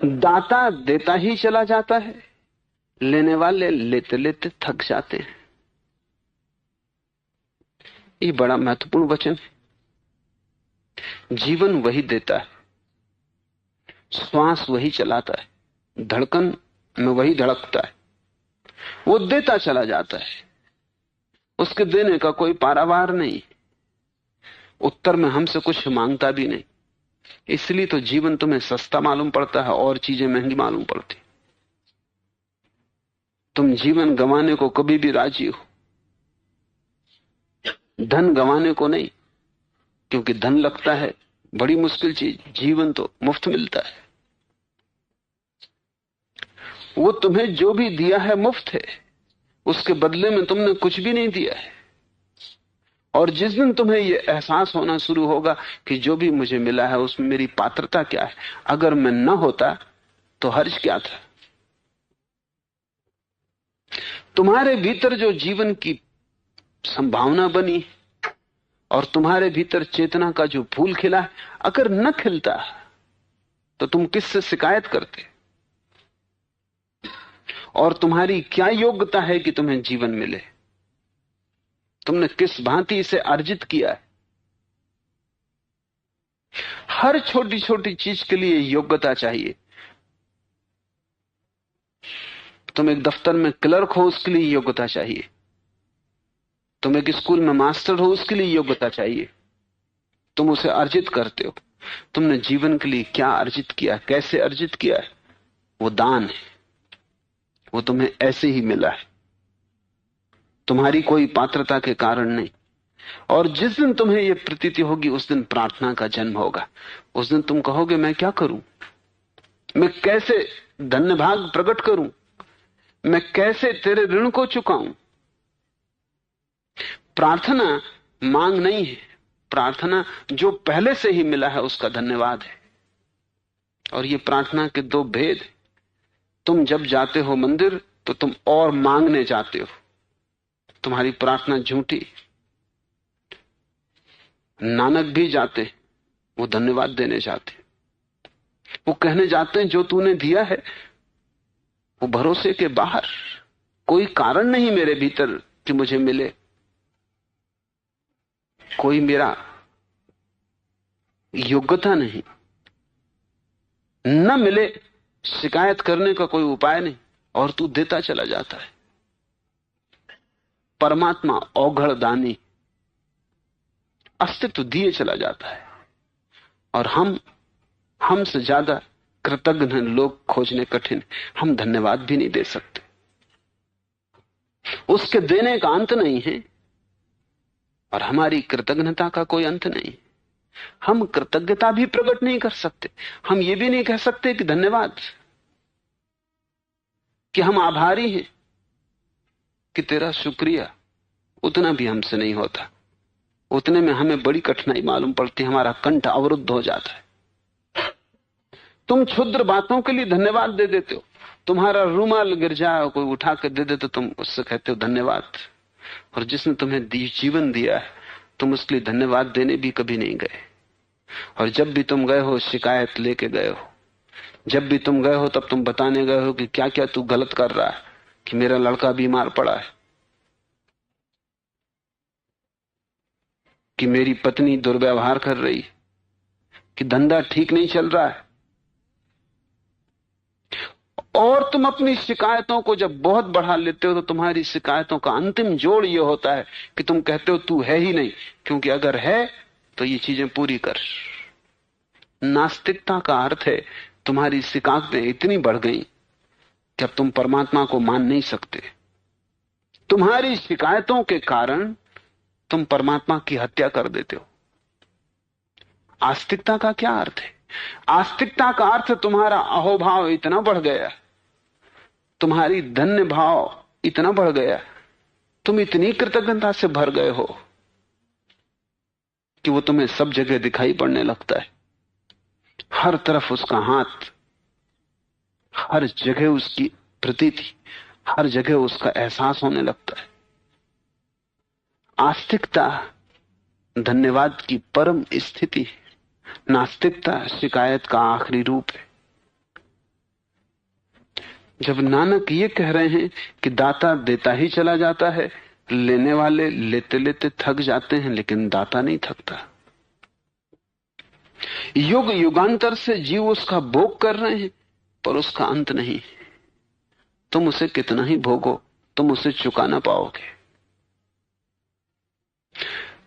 दाता देता ही चला जाता है, लेने वाले लेते लेते थक जाते हैं। ये बड़ा महत्वपूर्ण वचन है। जीवन वही देता है, श्वास वही चलाता है, धड़कन में वही धड़कता है, वो देता चला जाता है। उसके देने का कोई पारावार नहीं, उत्तर में हमसे कुछ मांगता भी नहीं। इसलिए तो जीवन तुम्हें सस्ता मालूम पड़ता है और चीजें महंगी मालूम पड़ती। तुम जीवन गंवाने को कभी भी राजी हो, धन गंवाने को नहीं, क्योंकि धन लगता है बड़ी मुश्किल चीज, जीवन तो मुफ्त मिलता है। वो तुम्हें जो भी दिया है मुफ्त है, उसके बदले में तुमने कुछ भी नहीं दिया है। और जिस दिन तुम्हें यह एहसास होना शुरू होगा कि जो भी मुझे मिला है उसमें मेरी पात्रता क्या है, अगर मैं न होता तो हर्ज क्या था। तुम्हारे भीतर जो जीवन की संभावना बनी और तुम्हारे भीतर चेतना का जो फूल खिला है, अगर न खिलता तो तुम किससे शिकायत करते? और तुम्हारी क्या योग्यता है कि तुम्हें जीवन मिले? तुमने किस भांति इसे अर्जित किया है? हर छोटी छोटी चीज के लिए योग्यता चाहिए। तुम एक दफ्तर में क्लर्क हो, उसके लिए योग्यता चाहिए। तुम एक स्कूल में मास्टर हो, उसके लिए योग्यता चाहिए। तुम उसे अर्जित करते हो। तुमने जीवन के लिए क्या अर्जित किया, कैसे अर्जित किया है? वो दान है, वो तुम्हें ऐसे ही मिला है, तुम्हारी कोई पात्रता के कारण नहीं। और जिस दिन तुम्हें यह प्रतीति होगी, उस दिन प्रार्थना का जन्म होगा। उस दिन तुम कहोगे, मैं क्या करूं, मैं कैसे धन्यभाग प्रकट करूं, मैं कैसे तेरे ऋण को चुकाऊं। प्रार्थना मांग नहीं है, प्रार्थना जो पहले से ही मिला है उसका धन्यवाद है। और ये प्रार्थना के दो भेद। तुम जब जाते हो मंदिर तो तुम और मांगने जाते हो, तुम्हारी प्रार्थना झूठी। नानक भी जाते, वो धन्यवाद देने जाते, वो कहने जाते हैं जो तूने दिया है वो भरोसे के बाहर, कोई कारण नहीं मेरे भीतर कि मुझे मिले, कोई मेरा योग्यता नहीं, न मिले शिकायत करने का कोई उपाय नहीं, और तू देता चला जाता है। परमात्मा औघड़ दानी, अस्तित्व दिए चला जाता है। और हमसे ज्यादा कृतज्ञ लोग खोजने कठिन। हम धन्यवाद भी नहीं दे सकते, उसके देने का अंत नहीं है और हमारी कृतज्ञता का कोई अंत नहीं। हम कृतज्ञता भी प्रकट नहीं कर सकते। हम ये भी नहीं कह सकते कि धन्यवाद, कि हम आभारी हैं, कि तेरा शुक्रिया। उतना भी हमसे नहीं होता। उतने में हमें बड़ी कठिनाई मालूम पड़ती, हमारा कंठ अवरुद्ध हो जाता है। तुम क्षुद्र बातों के लिए धन्यवाद दे देते हो। तुम्हारा रूमाल गिर जाए, कोई उठा कर दे दे तो तुम उससे कहते हो धन्यवाद। और जिसने तुम्हें जीवन दिया है, तुम उसके लिए धन्यवाद देने भी कभी नहीं गए। और जब भी तुम गए हो शिकायत लेके गए हो, जब भी तुम गए हो तब तुम बताने गए हो कि क्या क्या तू गलत कर रहा है, कि मेरा लड़का बीमार पड़ा है, कि मेरी पत्नी दुर्व्यवहार कर रही, कि धंधा ठीक नहीं चल रहा है। और तुम अपनी शिकायतों को जब बहुत बढ़ा लेते हो तो तुम्हारी शिकायतों का अंतिम जोड़ यह होता है कि तुम कहते हो तू है ही नहीं, क्योंकि अगर है तो ये चीजें पूरी कर। नास्तिकता का अर्थ है तुम्हारी शिकायतें इतनी बढ़ गई कि अब तुम परमात्मा को मान नहीं सकते। तुम्हारी शिकायतों के कारण तुम परमात्मा की हत्या कर देते हो। आस्तिकता का क्या अर्थ है? आस्तिकता का अर्थ तुम्हारा अहोभाव इतना बढ़ गया, तुम्हारी धन्य भाव इतना बढ़ गया, तुम इतनी कृतज्ञता से भर गए हो कि वो तुम्हें सब जगह दिखाई पड़ने लगता है। हर तरफ उसका हाथ, हर जगह उसकी प्रतीति, हर जगह उसका एहसास होने लगता है। आस्तिकता धन्यवाद की परम स्थिति है, नास्तिकता शिकायत का आखिरी रूप है। जब नानक ये कह रहे हैं कि दाता देता ही चला जाता है, लेने वाले लेते लेते थक जाते हैं, लेकिन दाता नहीं थकता। युग युगांतर से जीव उसका भोग कर रहे हैं, पर उसका अंत नहीं। तुम उसे कितना ही भोगो, तुम उसे चुका ना पाओगे।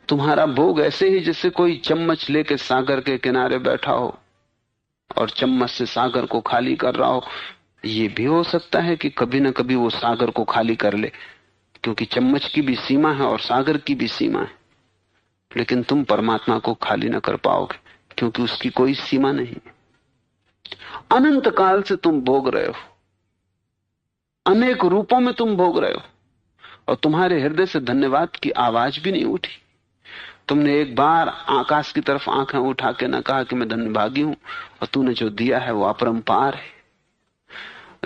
तुम्हारा भोग ऐसे ही जैसे कोई चम्मच लेके सागर के किनारे बैठा हो और चम्मच से सागर को खाली कर रहा हो। ये भी हो सकता है कि कभी ना कभी वो सागर को खाली कर ले, क्योंकि चम्मच की भी सीमा है और सागर की भी सीमा है। लेकिन तुम परमात्मा को खाली ना कर पाओगे, क्योंकि उसकी कोई सीमा नहीं। अनंत काल से तुम भोग रहे हो, अनेक रूपों में तुम भोग रहे हो, और तुम्हारे हृदय से धन्यवाद की आवाज भी नहीं उठी। तुमने एक बार आकाश की तरफ आंखें उठा के ना कहा कि मैं धन्यभागी हूं, और तूने जो दिया है वो अपरंपार है।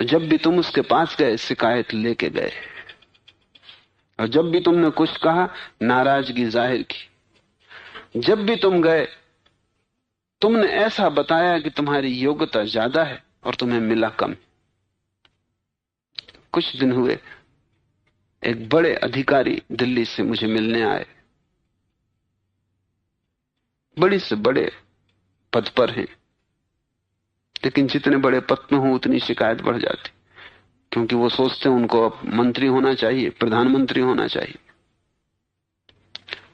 जब भी तुम उसके पास गए, शिकायत लेके गए, और जब भी तुमने कुछ कहा, नाराजगी जाहिर की। जब भी तुम गए, तुमने ऐसा बताया कि तुम्हारी योग्यता ज्यादा है और तुम्हें मिला कम। कुछ दिन हुए, एक बड़े अधिकारी दिल्ली से मुझे मिलने आए, बड़ी से बड़े पद पर हैं, लेकिन जितने बड़े पद में हो उतनी शिकायत बढ़ जाती, क्योंकि वो सोचते हैं उनको अब मंत्री होना चाहिए, प्रधानमंत्री होना चाहिए।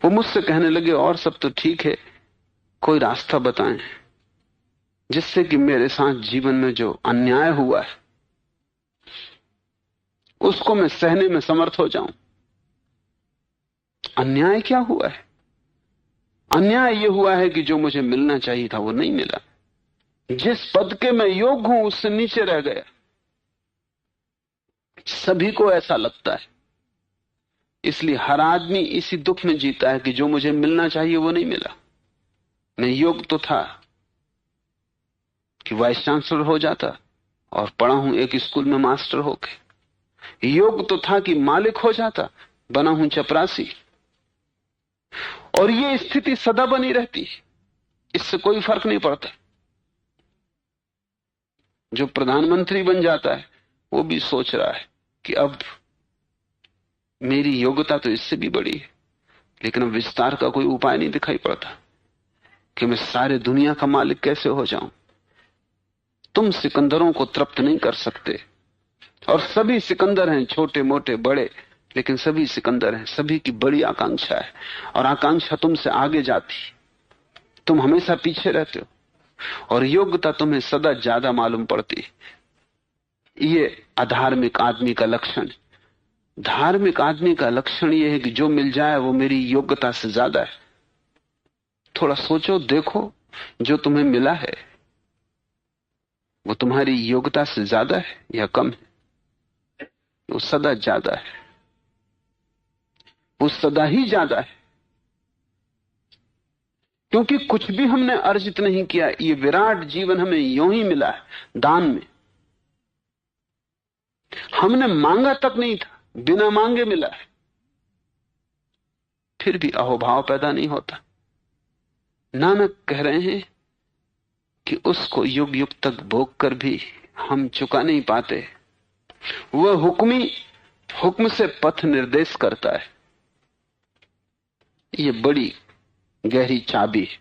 वो मुझसे कहने लगे, और सब तो ठीक है, कोई रास्ता बताएं जिससे कि मेरे साथ जीवन में जो अन्याय हुआ है उसको मैं सहने में समर्थ हो जाऊं। अन्याय क्या हुआ है? अन्याय यह हुआ है कि जो मुझे मिलना चाहिए था वो नहीं मिला। जिस पद के मैं योग्य हूं उससे नीचे रह गया। सभी को ऐसा लगता है, इसलिए हर आदमी इसी दुख में जीता है कि जो मुझे मिलना चाहिए वो नहीं मिला। मैं योग्य तो था कि वाइस चांसलर हो जाता, और पढ़ा हूं एक स्कूल में मास्टर होके। योग्य तो था कि मालिक हो जाता, बना हूं चपरासी। और ये स्थिति सदा बनी रहती है, इससे कोई फर्क नहीं पड़ता। जो प्रधानमंत्री बन जाता है वो भी सोच रहा है कि अब मेरी योग्यता तो इससे भी बड़ी है, लेकिन अब विस्तार का कोई उपाय नहीं दिखाई पड़ता कि मैं सारे दुनिया का मालिक कैसे हो जाऊं। तुम सिकंदरों को तृप्त नहीं कर सकते, और सभी सिकंदर हैं, छोटे मोटे बड़े, लेकिन सभी सिकंदर हैं। सभी की बड़ी आकांक्षा है, और आकांक्षा तुमसे आगे जाती, तुम हमेशा पीछे रहते हो, और योग्यता तुम्हें सदा ज्यादा मालूम पड़ती। ये अधार्मिक आदमी का लक्षण है। धार्मिक आदमी का लक्षण यह है कि जो मिल जाए वो मेरी योग्यता से ज्यादा है। थोड़ा सोचो, देखो, जो तुम्हें मिला है वो तुम्हारी योग्यता से ज्यादा है या कम है? वो सदा ज्यादा है, वो सदा ही ज्यादा है, क्योंकि कुछ भी हमने अर्जित नहीं किया। ये विराट जीवन हमें यूं ही मिला है, दान में। हमने मांगा तक नहीं था, बिना मांगे मिला है। फिर भी अहोभाव पैदा नहीं होता। नानक कह रहे हैं कि उसको युग युग तक भोग कर भी हम चुका नहीं पाते। वह हुक्म से पथ निर्देश करता है। ये बड़ी गहरी चाबी है,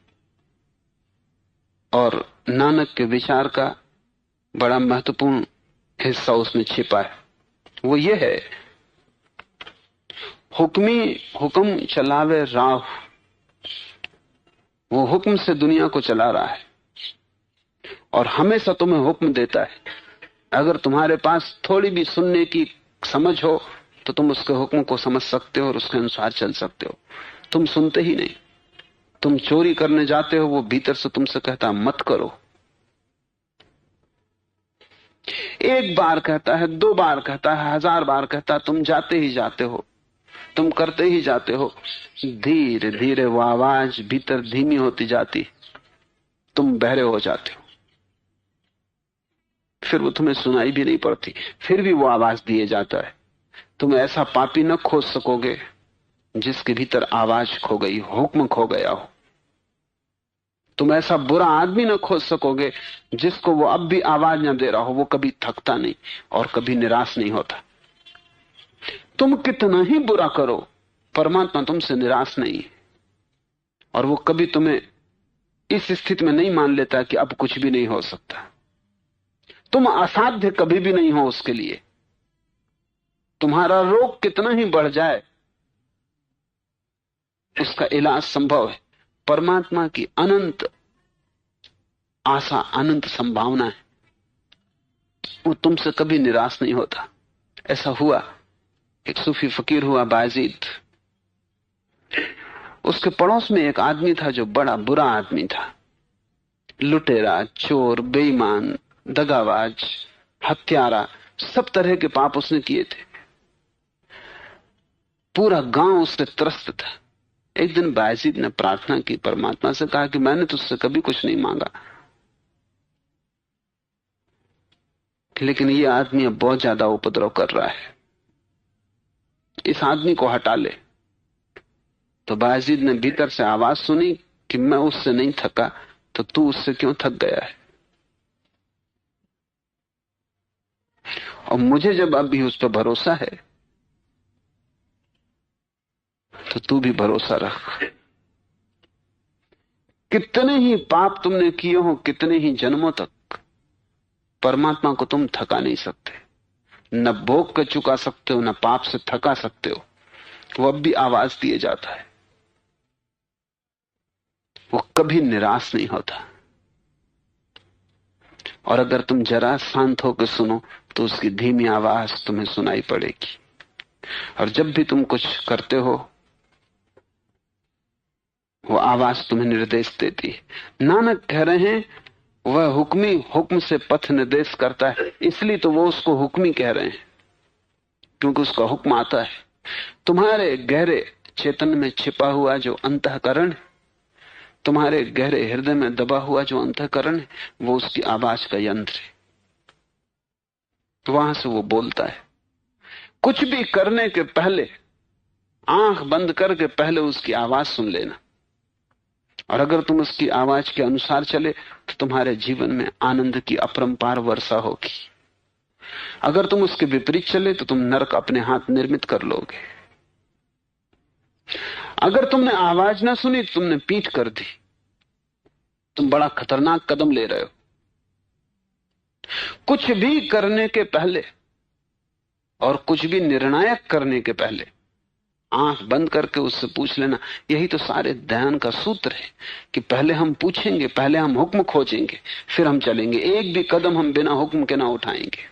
और नानक के विचार का बड़ा महत्वपूर्ण हिस्सा उसमें छिपा है। वो ये है, हुक्म चलावे राह। वो हुक्म से दुनिया को चला रहा है, और हमेशा तुम्हें हुक्म देता है। अगर तुम्हारे पास थोड़ी भी सुनने की समझ हो तो तुम उसके हुक्म को समझ सकते हो और उसके अनुसार चल सकते हो। तुम सुनते ही नहीं। तुम चोरी करने जाते हो, वो भीतर से तुमसे कहता मत करो। एक बार कहता है, 2 बार कहता है, 1000 बार कहता है, तुम जाते ही जाते हो, तुम करते ही जाते हो। धीरे धीरे वो आवाज भीतर धीमी होती जाती, तुम बहरे हो जाते हो। फिर वो तुम्हें सुनाई भी नहीं पड़ती, फिर भी वो आवाज दिए जाता है। तुम ऐसा पापी न खोज सकोगे जिसके भीतर आवाज खो गई, हुक्म खो गया हो। तुम ऐसा बुरा आदमी न खोज सकोगे जिसको वो अब भी आवाज न दे रहा हो। वो कभी थकता नहीं और कभी निराश नहीं होता। तुम कितना ही बुरा करो, परमात्मा तुमसे निराश नहीं है, और वो कभी तुम्हें इस स्थिति में नहीं मान लेता कि अब कुछ भी नहीं हो सकता। तुम असाध्य कभी भी नहीं हो उसके लिए। तुम्हारा रोग कितना ही बढ़ जाए, उसका इलाज संभव है। परमात्मा की अनंत आशा, अनंत संभावना है। वो तुमसे कभी निराश नहीं होता। ऐसा हुआ, एक सूफी फकीर हुआ बायजीद। उसके पड़ोस में एक आदमी था जो बड़ा बुरा आदमी था। लुटेरा, चोर, बेईमान, दगाबाज, हत्यारा, सब तरह के पाप उसने किए थे। पूरा गांव उससे त्रस्त था। एक दिन बायजीद ने प्रार्थना की, परमात्मा से कहा कि मैंने तुझसे कभी कुछ नहीं मांगा, लेकिन ये आदमी अब बहुत ज्यादा उपद्रव कर रहा है, इस आदमी को हटा ले। तो बायजीद ने भीतर से आवाज सुनी कि मैं उससे नहीं थका तो तू उससे क्यों थक गया है, और मुझे जब अभी उस पर भरोसा है तो तू भी भरोसा रख। कितने ही पाप तुमने किए हो, कितने ही जन्मों तक, परमात्मा को तुम थका नहीं सकते। न भोग कर चुका सकते हो, न पाप से थका सकते हो। वो अब भी आवाज दिए जाता है। वो कभी निराश नहीं होता। और अगर तुम जरा शांत होकर सुनो तो उसकी धीमी आवाज तुम्हें सुनाई पड़ेगी। और जब भी तुम कुछ करते हो, वो आवाज तुम्हें निर्देश देती है। नानक कह रहे हैं वह हुक्मी हुक्म से पथ निर्देश करता है, इसलिए तो वो उसको हुक्मी कह रहे हैं, क्योंकि उसका हुक्म आता है। तुम्हारे गहरे चेतन में छिपा हुआ जो अंतःकरण है, तुम्हारे गहरे हृदय में दबा हुआ जो अंतःकरण है, वो उसकी आवाज का यंत्र है। वहां से वो बोलता है। कुछ भी करने के पहले आंख बंद करके पहले उसकी आवाज सुन लेना, और अगर तुम उसकी आवाज के अनुसार चले तो तुम्हारे जीवन में आनंद की अपरंपार वर्षा होगी। अगर तुम उसके विपरीत चले तो तुम नरक अपने हाथ निर्मित कर लोगे। अगर तुमने आवाज ना सुनी, तुमने पीठ कर दी, तुम बड़ा खतरनाक कदम ले रहे हो। कुछ भी करने के पहले और कुछ भी निर्णायक करने के पहले आंख बंद करके उससे पूछ लेना। यही तो सारे ध्यान का सूत्र है कि पहले हम पूछेंगे, पहले हम हुक्म खोजेंगे, फिर हम चलेंगे। एक भी कदम हम बिना हुक्म के ना उठाएंगे।